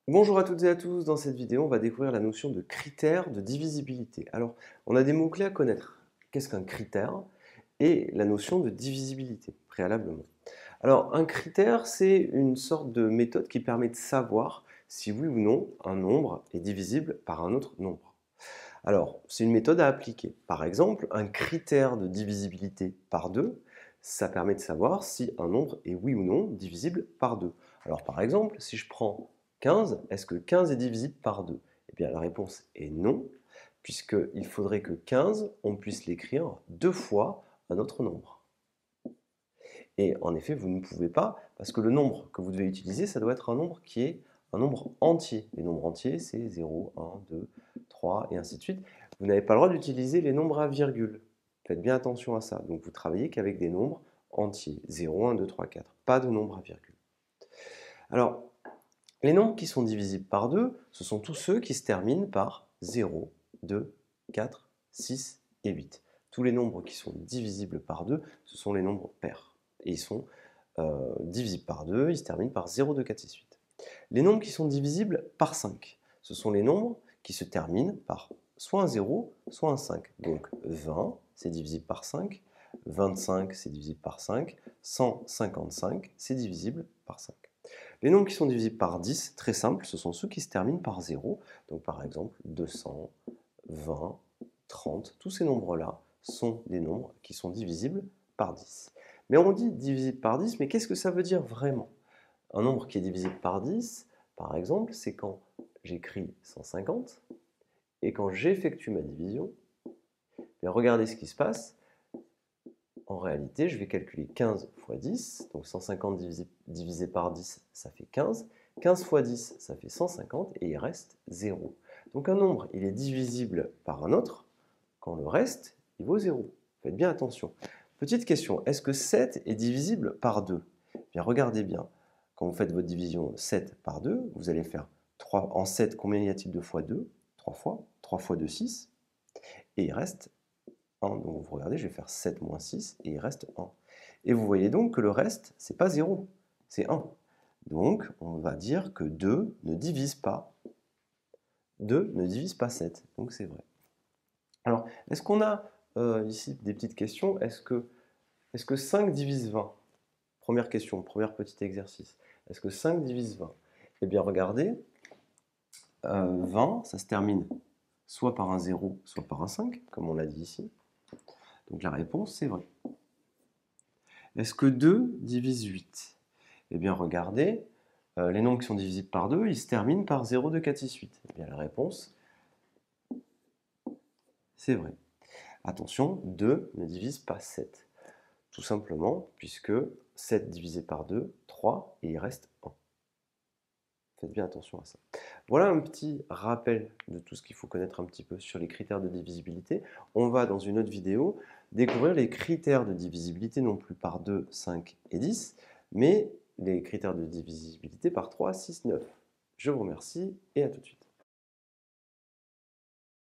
Bonjour à toutes et à tous, dans cette vidéo on va découvrir la notion de critère de divisibilité. Alors on a des mots-clés à connaître. Qu'est-ce qu'un critère? Et la notion de divisibilité préalablement. Alors un critère c'est une sorte de méthode qui permet de savoir si oui ou non un nombre est divisible par un autre nombre. Alors c'est une méthode à appliquer. Par exemple un critère de divisibilité par 2, ça permet de savoir si un nombre est oui ou non divisible par 2. Alors par exemple, si je prends 15, est-ce que 15 est divisible par 2? Eh bien la réponse est non, puisqu'il faudrait que 15, on puisse l'écrire deux fois un autre nombre. Et en effet, vous ne pouvez pas, parce que le nombre que vous devez utiliser, ça doit être un nombre qui est un nombre entier. Les nombres entiers, c'est 0, 1, 2, 3, et ainsi de suite. Vous n'avez pas le droit d'utiliser les nombres à virgule. Faites bien attention à ça. Donc vous travaillez qu'avec des nombres entiers. 0, 1, 2, 3, 4. Pas de nombres à virgule. Alors, les nombres qui sont divisibles par 2, ce sont tous ceux qui se terminent par 0, 2, 4, 6 et 8. Tous les nombres qui sont divisibles par 2, ce sont les nombres pairs. Et ils sont divisibles par 2, ils se terminent par 0, 2, 4, 6, 8. Les nombres qui sont divisibles par 5, ce sont les nombres qui se terminent par soit un 0, soit un 5. Donc 20, c'est divisible par 5, 25, c'est divisible par 5, 155, c'est divisible par 5. Les nombres qui sont divisibles par 10, très simple, ce sont ceux qui se terminent par 0. Donc par exemple 200, 20, 30, tous ces nombres-là sont des nombres qui sont divisibles par 10. Mais on dit divisible par 10, mais qu'est-ce que ça veut dire vraiment? Un nombre qui est divisible par 10, par exemple, c'est quand j'écris 150 et quand j'effectue ma division, bien regardez ce qui se passe. En réalité, je vais calculer 15 fois 10, donc 150 divisé par 10, ça fait 15. 15 fois 10, ça fait 150 et il reste 0. Donc un nombre, il est divisible par un autre quand le reste, il vaut 0. Faites bien attention. Petite question, est-ce que 7 est divisible par 2? Bien, regardez bien. Quand vous faites votre division 7 par 2, vous allez faire 3. En 7, combien y a-t-il de fois 2? 3 fois. 3 fois 2, 6. Et il reste 1. Donc vous regardez, je vais faire 7 moins 6 et il reste 1. Et vous voyez donc que le reste, c'est pas 0, c'est 1. Donc on va dire que 2 ne divise pas 7. Donc c'est vrai. Alors, est-ce qu'on a ici des petites questions? Est-ce que 5 divise 20? Première question, premier petit exercice. Est-ce que 5 divise 20? Eh bien, regardez, 20, ça se termine soit par un 0, soit par un 5, comme on l'a dit ici. Donc la réponse, c'est vrai. Est-ce que 2 divise 8? Eh bien, regardez, les nombres qui sont divisibles par 2, ils se terminent par 0, 2, 4, 6, 8. Eh bien, la réponse, c'est vrai. Attention, 2 ne divise pas 7. Tout simplement, puisque 7 divisé par 2, 3, et il reste 1. Faites bien attention à ça. Voilà un petit rappel de tout ce qu'il faut connaître un petit peu sur les critères de divisibilité. On va, dans une autre vidéo, découvrir les critères de divisibilité, non plus par 2, 5 et 10, mais les critères de divisibilité par 3, 6, 9. Je vous remercie et à tout de suite.